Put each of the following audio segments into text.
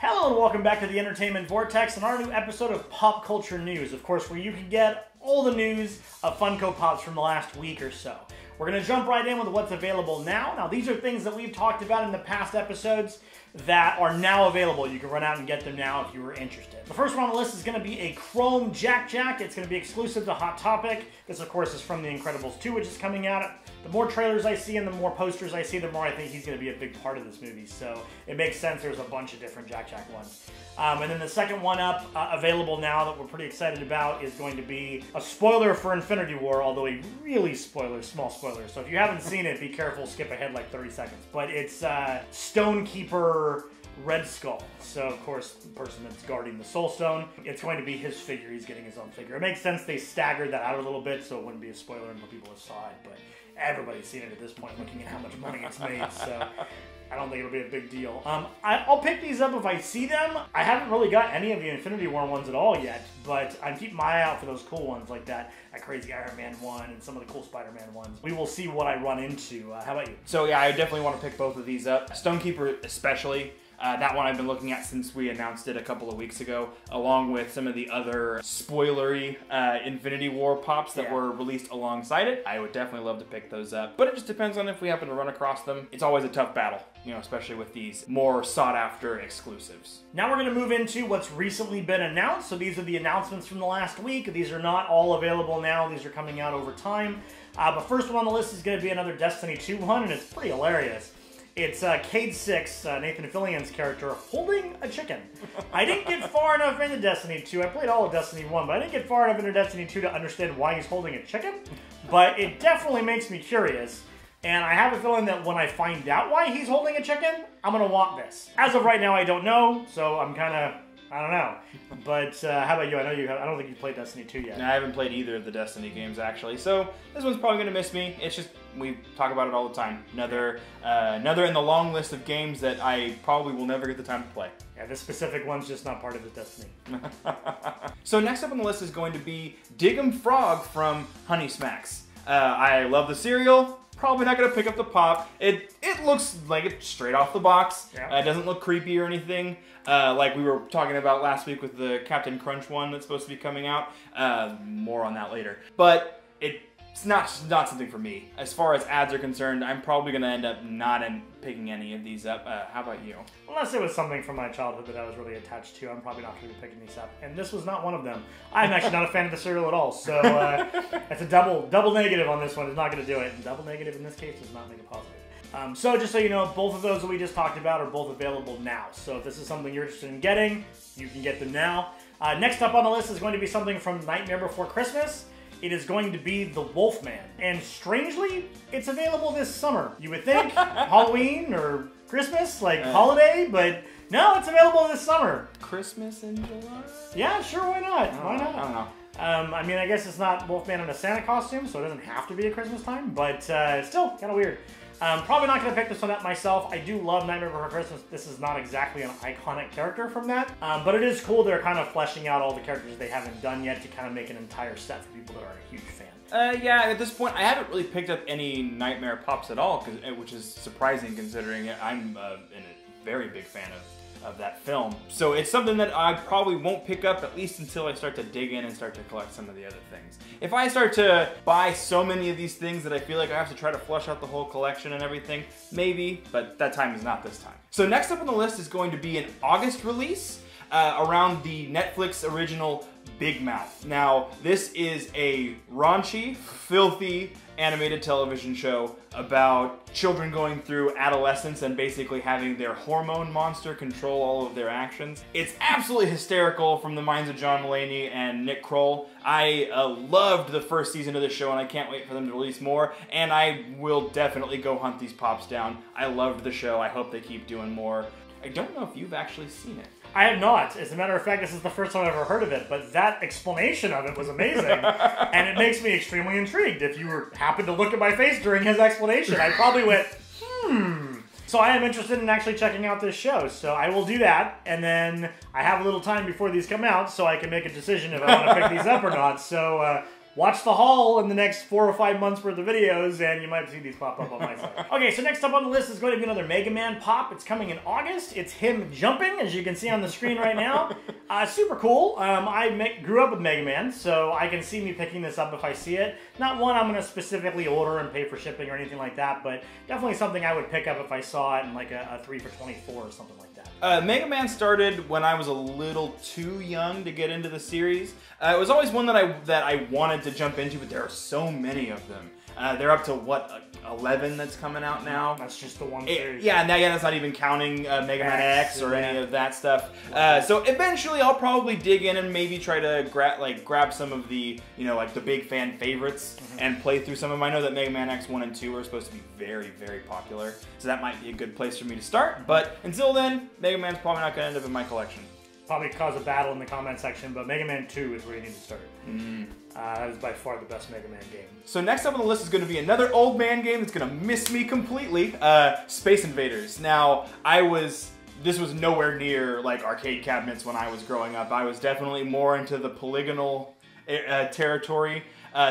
Hello and welcome back to the Entertainment Vortex and our new episode of Pop Culture News, of course, where you can get all the news of Funko Pops from the last week or so. We're going to jump right in with what's available now. Now, these are things that we've talked about in the past episodes that are now available. You can run out and get them now if you were interested. The first one on the list is going to be a Chrome Jack. It's going to be exclusive to Hot Topic. This, of course, is from The Incredibles 2, which is coming out. The more trailers I see and the more posters I see, the more I think he's going to be a big part of this movie. So it makes sense. There's a bunch of different Jack ones. And then the second one up, available now that we're pretty excited about, is going to be a spoiler for Infinity War, although a really small spoiler. So if you haven't seen it, be careful, skip ahead like 30 seconds. But it's Stonekeeper Red Skull. So, of course, the person that's guarding the Soul Stone, it's going to be his figure. He's getting his own figure. It makes sense they staggered that out a little bit, so it wouldn't be a spoiler until people have saw it. But everybody's seen it at this point, looking at how much money it's made. So I don't think it'll be a big deal. I'll pick these up if I see them. I haven't really got any of the Infinity War ones at all yet, but I'm keeping my eye out for those cool ones like that crazy Iron Man one and some of the cool Spider-Man ones. We will see what I run into. How about you? So yeah, I definitely want to pick both of these up. Stonekeeper especially. That one I've been looking at since we announced it a couple of weeks ago, along with some of the other spoilery Infinity War Pops that were released alongside it. I would definitely love to pick those up, but it just depends on if we happen to run across them. It's always a tough battle, you know, especially with these more sought-after exclusives. Now we're going to move into what's recently been announced. So these are the announcements from the last week. These are not all available now. These are coming out over time. But first one on the list is going to be another Destiny 2 one, and it's pretty hilarious. It's Cade 6, Nathan Fillion's character, holding a chicken. I didn't get far enough into Destiny 2. I played all of Destiny 1, but I didn't get far enough into Destiny 2 to understand why he's holding a chicken. But it definitely makes me curious. And I have a feeling that when I find out why he's holding a chicken, I'm going to want this. As of right now, I don't know, so I'm kind of... I don't know. But how about you? I know you have, I don't think you played Destiny 2 yet. No, I haven't played either of the Destiny games, actually. So this one's probably going to miss me. It's just, we talk about it all the time. Another in the long list of games that I probably will never get the time to play. Yeah, this specific one's just not part of the Destiny. So next up on the list is going to be Dig-'em Frog from Honey Smacks. I love the cereal. Probably not going to pick up the pop. It looks like it's straight off the box. Yeah. It doesn't look creepy or anything. Like we were talking about last week with the Captain Crunch one that's supposed to be coming out. More on that later. But it's not something for me. As far as ads are concerned, I'm probably going to end up not picking any of these up. How about you? Unless it was something from my childhood that I was really attached to, I'm probably not going to be picking these up. And this was not one of them. I'm actually not a fan of the cereal at all. So it's a double negative on this one. It's not going to do it. And double negative in this case does not make it positive. So just so you know, both of those that we just talked about are both available now. So if this is something you're interested in getting, you can get them now. Next up on the list is going to be something from Nightmare Before Christmas. It is going to be the Wolfman. And strangely, it's available this summer. You would think Halloween or Christmas, like holiday, but no, it's available this summer. Christmas in July? Yeah, sure, why not? Why not? I don't know. I mean, I guess it's not Wolfman in a Santa costume, so it doesn't have to be at Christmas time, but still kind of weird. Probably not going to pick this one up myself. I do love Nightmare Before Christmas. This is not exactly an iconic character from that, but it is cool they're kind of fleshing out all the characters they haven't done yet to kind of make an entire set for people that are a huge fan. Yeah, at this point, I haven't really picked up any Nightmare Pops at all, which is surprising considering I'm a very big fan of that film. So it's something that I probably won't pick up at least until I start to dig in and start to collect some of the other things. If I start to buy so many of these things that I feel like I have to try to flush out the whole collection and everything, maybe, but that time is not this time. So next up on the list is going to be an August release around the Netflix original Big Mouth. Now, this is a raunchy, filthy animated television show about children going through adolescence and basically having their hormone monster control all of their actions. It's absolutely hysterical from the minds of John Mulaney and Nick Kroll. I loved the first season of this show and I can't wait for them to release more, and I will definitely go hunt these pops down. I loved the show. I hope they keep doing more. I don't know if you've actually seen it. I have not. As a matter of fact, this is the first time I've ever heard of it, but that explanation of it was amazing. And it makes me extremely intrigued. If you happened to look at my face during his explanation, I probably went, So I am interested in actually checking out this show, so I will do that, and then I have a little time before these come out, so I can make a decision if I want to pick these up or not. So watch the haul in the next 4 or 5 months worth of videos, and you might see these pop up on my site. Okay, so next up on the list is going to be another Mega Man pop. It's coming in August. It's him jumping, as you can see on the screen right now. Super cool. I grew up with Mega Man, so I can see me picking this up if I see it. Not one I'm going to specifically order and pay for shipping or anything like that, but definitely something I would pick up if I saw it in like a 3 for $24 or something like that. Mega Man started when I was a little too young to get into the series. It was always one that I wanted to jump into, but there are so many of them. They're up to, what, 11 that's coming out now? That's just the one series. Yeah, that's not even counting Mega Man X or any of that stuff. So eventually I'll probably dig in and maybe try to grab some of the, like the big fan favorites and play through some of them. I know that Mega Man X 1 and 2 are supposed to be very, very popular, so that might be a good place for me to start. But until then, Mega Man's probably not going to end up in my collection. Probably cause a battle in the comment section, but Mega Man 2 is where you need to start. That is by far the best Mega Man game. So next up on the list is going to be another old man game that's going to miss me completely, Space Invaders. Now, this was nowhere near like arcade cabinets when I was growing up. I was definitely more into the polygonal territory.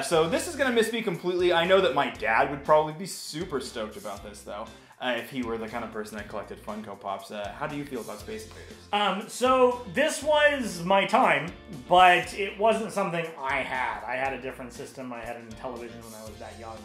So this is going to miss me completely. I know that my dad would probably be super stoked about this, though. If he were the kind of person that collected Funko Pops. How do you feel about Space Invaders? So this was my time, but it wasn't something I had. I had a different system. I had it in television when I was that young.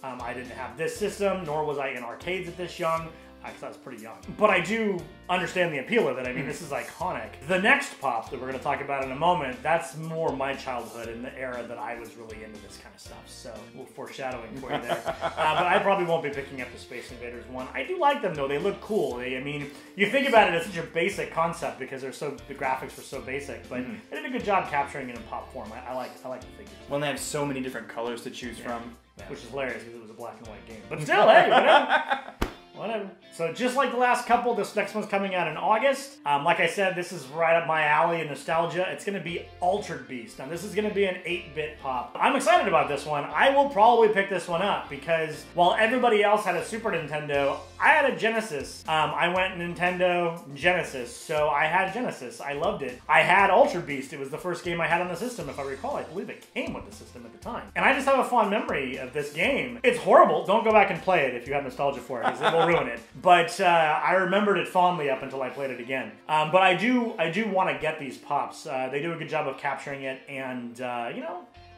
I didn't have this system, nor was I in arcades at this young. Because I was pretty young. But I do understand the appeal of it. I mean, this is iconic. The next pop that we're going to talk about in a moment, that's more my childhood and the era that I was really into this kind of stuff. So, a little foreshadowing for you there. But I probably won't be picking up the Space Invaders one. I do like them, though. They look cool. I mean, you think about it, it's such a basic concept because the graphics were so basic. But they did a good job capturing it in pop form. I like the figures. Well, they have so many different colors to choose from. Yeah. Which is hilarious because it was a black and white game. But still, hey, whatever. Whatever. So just like the last couple, this next one's coming out in August. Like I said, this is right up my alley in nostalgia. It's going to be Altered Beast. Now this is going to be an 8-bit pop. I'm excited about this one. I will probably pick this one up because while everybody else had a Super Nintendo, I had a Genesis. I went Nintendo Genesis, so I had Genesis. I loved it. I had Altered Beast. It was the first game I had on the system, if I recall. I believe it came with the system at the time. And I just have a fond memory of this game. It's horrible. Don't go back and play it if you have nostalgia for it, because it will ruin it. But I remembered it fondly up until I played it again. But I do want to get these pops. They do a good job of capturing it, and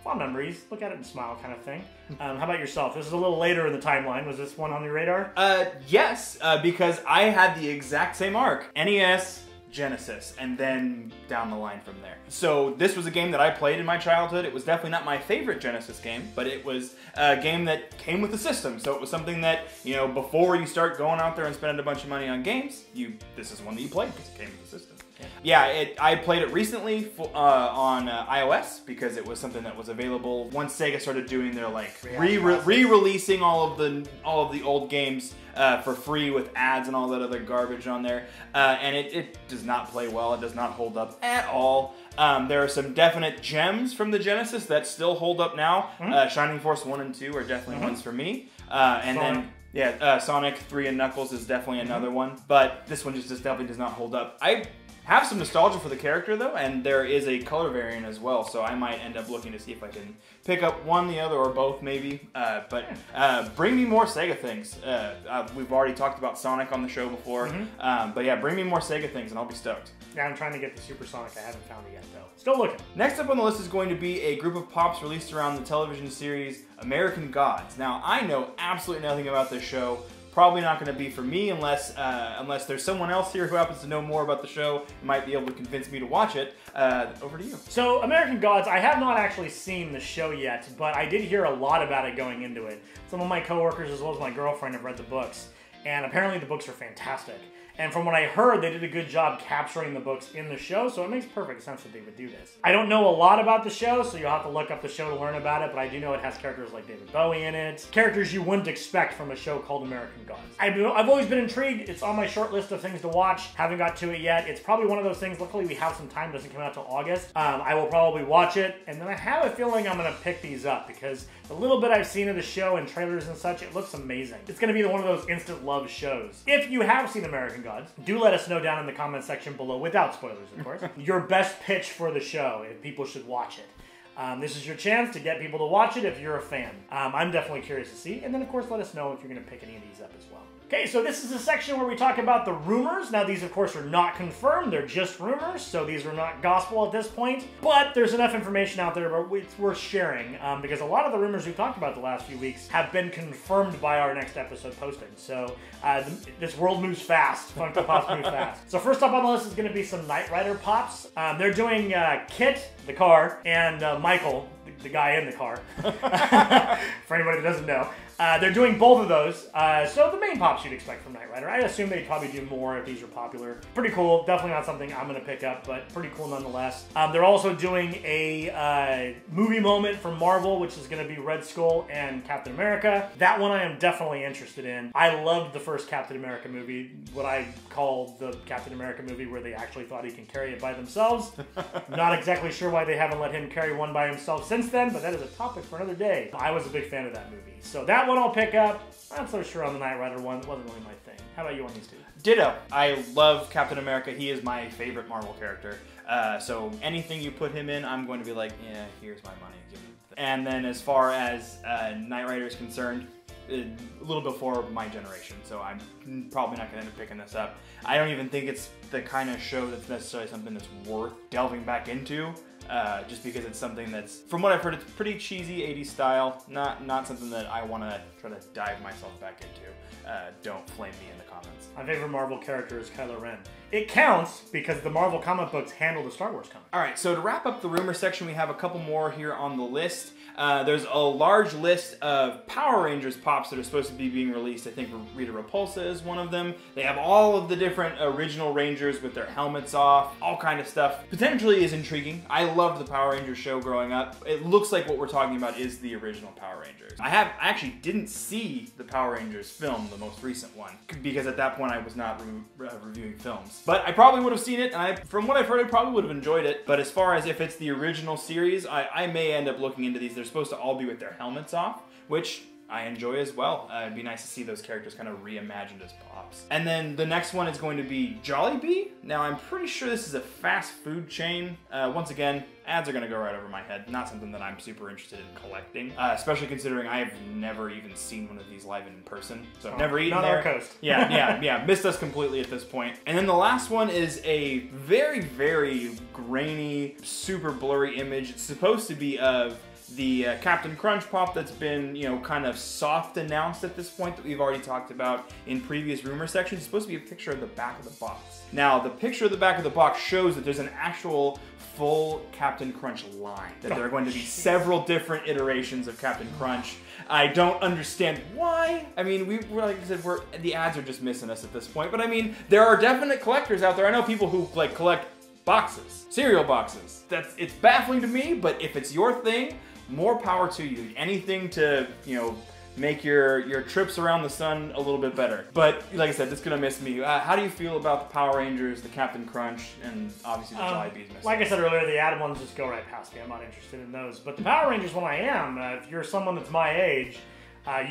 fond memories. Look at it and smile, kind of thing. How about yourself? This is a little later in the timeline. Was this one on your radar? Yes, because I had the exact same arc. NES, Genesis, and then down the line from there. So this was a game that I played in my childhood. It was definitely not my favorite Genesis game, but it was a game that came with the system. So it was something that, before you start going out there and spending a bunch of money on games, this is one that you played because it came with the system. Yeah, I played it recently on iOS because it was something that was available once Sega started doing their re-releasing all of the old games for free with ads and all that other garbage on there, and it does not play well. It does not hold up at all. There are some definite gems from the Genesis that still hold up now. Shining Force 1 and 2 are definitely ones for me, and Sonic. then. Yeah, Sonic 3 and Knuckles is definitely another one, but this one just definitely does not hold up. I have some nostalgia for the character though, and there is a color variant as well, so I might end up looking to see if I can pick up one, the other, or both maybe. But bring me more Sega things. We've already talked about Sonic on the show before, but yeah, bring me more Sega things and I'll be stoked. Yeah, I'm trying to get the Super Sonic. I haven't found it yet though. Still looking. Next up on the list is going to be a group of pops released around the television series American Gods. Now, I know absolutely nothing about this show. Probably not going to be for me unless there's someone else here who happens to know more about the show and might be able to convince me to watch it. Over to you. So, American Gods, I have not actually seen the show yet, but I did hear a lot about it going into it. Some of my coworkers as well as my girlfriend have read the books, and apparently the books are fantastic. And from what I heard, they did a good job capturing the books in the show, so it makes perfect sense that they would do this. I don't know a lot about the show, so you'll have to look up the show to learn about it, but I do know it has characters like David Bowie in it. Characters you wouldn't expect from a show called American Gods. I've always been intrigued. It's on my short list of things to watch. Haven't got to it yet. It's probably one of those things, luckily we have some time, it doesn't come out till August. I will probably watch it, and then I have a feeling I'm going to pick these up, because the little bit I've seen of the show and trailers and such, it looks amazing. It's going to be one of those instant love shows. If you have seen American Gods, do let us know down in the comment section below, without spoilers, of course, your best pitch for the show, if people should watch it. This is your chance to get people to watch it if you're a fan. I'm definitely curious to see. And then, of course, let us know if you're going to pick any of these up as well. Okay, so this is a section where we talk about the rumors. Now, these, of course, are not confirmed. They're just rumors, so these are not gospel at this point. But there's enough information out there where it's worth sharing, because a lot of the rumors we've talked about the last few weeks have been confirmed by our next episode posting. So this world moves fast. Funko Pops move fast. So first up on the list is going to be some Knight Rider Pops. They're doing Kit, the car, and Michael, the guy in the car, for anybody that doesn't know. They're doing both of those, so the main pops you'd expect from Knight Rider. I assume they'd probably do more if these are popular. Pretty cool. Definitely not something I'm going to pick up, but pretty cool nonetheless. They're also doing a movie moment from Marvel, which is going to be Red Skull and Captain America. That one I am definitely interested in. I loved the first Captain America movie, what I call the Captain America movie where they actually thought he can carry it by themselves. Not exactly sure why they haven't let him carry one by himself since then, but that is a topic for another day. I was a big fan of that movie. So that one I'll pick up. I'm not so sure on the Knight Rider one. It wasn't really my thing. How about you on these two? Ditto. I love Captain America. He is my favorite Marvel character. So anything you put him in, I'm going to be like, yeah, here's my money. Give me the thing. And then as far as Knight Rider is concerned, a little before my generation, so I'm probably not going to end up picking this up. I don't even think it's the kind of show that's necessarily something that's worth delving back into. Just because it's something that's, from what I've heard, it's pretty cheesy 80s style. Not something that I want to try to dive myself back into. Don't flame me in the comments. My favorite Marvel character is Kylo Ren. It counts because the Marvel comic books handle the Star Wars comic. All right, so to wrap up the rumor section, we have a couple more here on the list. There's a large list of Power Rangers pops that are supposed to be being released. I think Rita Repulsa is one of them. They have all of the different original Rangers with their helmets off, all kind of stuff. Potentially is intriguing. I loved the Power Rangers show growing up. It looks like what we're talking about is the original Power Rangers. I actually didn't see the Power Rangers film, the most recent one, because at that point I was not reviewing films. But I probably would have seen it, and from what I've heard, I probably would have enjoyed it. But as far as if it's the original series, I may end up looking into these. They're supposed to all be with their helmets off, which I enjoy as well. It'd be nice to see those characters kind of reimagined as pops. And then the next one is going to be Jollibee. Now, I'm pretty sure this is a fast food chain. Once again, ads are going to go right over my head. Not something that I'm super interested in collecting, especially considering I have never even seen one of these live in person. So I've never eaten not there. our coast. Yeah. Missed us completely at this point. And then the last one is a very, very grainy, super blurry image. It's supposed to be of the Captain Crunch pop that's been, kind of soft announced at this point that we've already talked about in previous rumor sections. It's supposed to be a picture of the back of the box. Now, the picture of the back of the box shows that there's an actual full Captain Crunch line, that there are going to be several different iterations of Captain Crunch. I don't understand why. I mean, like I said, the ads are just missing us at this point. But I mean, there are definite collectors out there. I know people who collect boxes, cereal boxes. It's baffling to me, but if it's your thing, more power to you. Anything to, make your trips around the sun a little bit better. But like I said, it's gonna miss me. How do you feel about the Power Rangers, the Captain Crunch, and obviously the Jollibee's missing? Like I said earlier, the ad ones just go right past me. I'm not interested in those. But the Power Rangers one I am. If you're someone that's my age,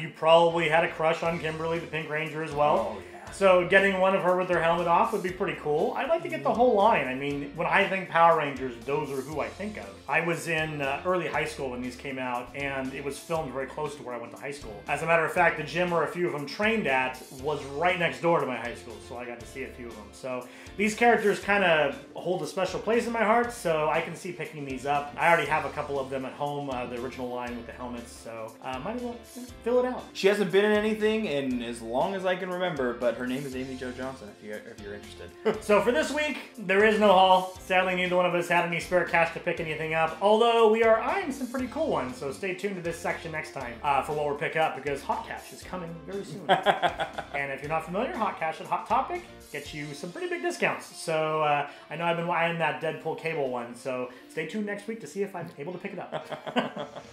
you probably had a crush on Kimberly, the Pink Ranger, as well. Oh, yeah. So getting one of her with their helmet off would be pretty cool. I'd like to get the whole line. I mean, when I think Power Rangers, those are who I think of. I was in early high school when these came out, and it was filmed very close to where I went to high school. As a matter of fact, the gym where a few of them trained at was right next door to my high school, so I got to see a few of them. So these characters kind of hold a special place in my heart, so I can see picking these up. I already have a couple of them at home, the original line with the helmets, so might as well fill it out. She hasn't been in anything in as long as I can remember, but her name is Amy Jo Johnson, if you're interested. So for this week, there is no haul. Sadly, neither one of us had any spare cash to pick anything up, although we are eyeing some pretty cool ones, so stay tuned to this section next time for what we're picking up, because Hot Cash is coming very soon. And if you're not familiar, Hot Cash at Hot Topic gets you some pretty big discounts. So I know I've been eyeing that Deadpool cable one, so stay tuned next week to see if I'm able to pick it up.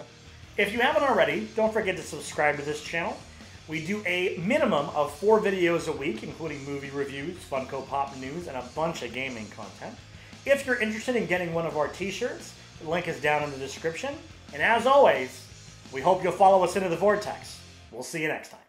If you haven't already, don't forget to subscribe to this channel. We do a minimum of 4 videos a week, including movie reviews, Funko Pop news, and a bunch of gaming content. If you're interested in getting one of our t-shirts, the link is down in the description. And as always, we hope you'll follow us into the Vortex. We'll see you next time.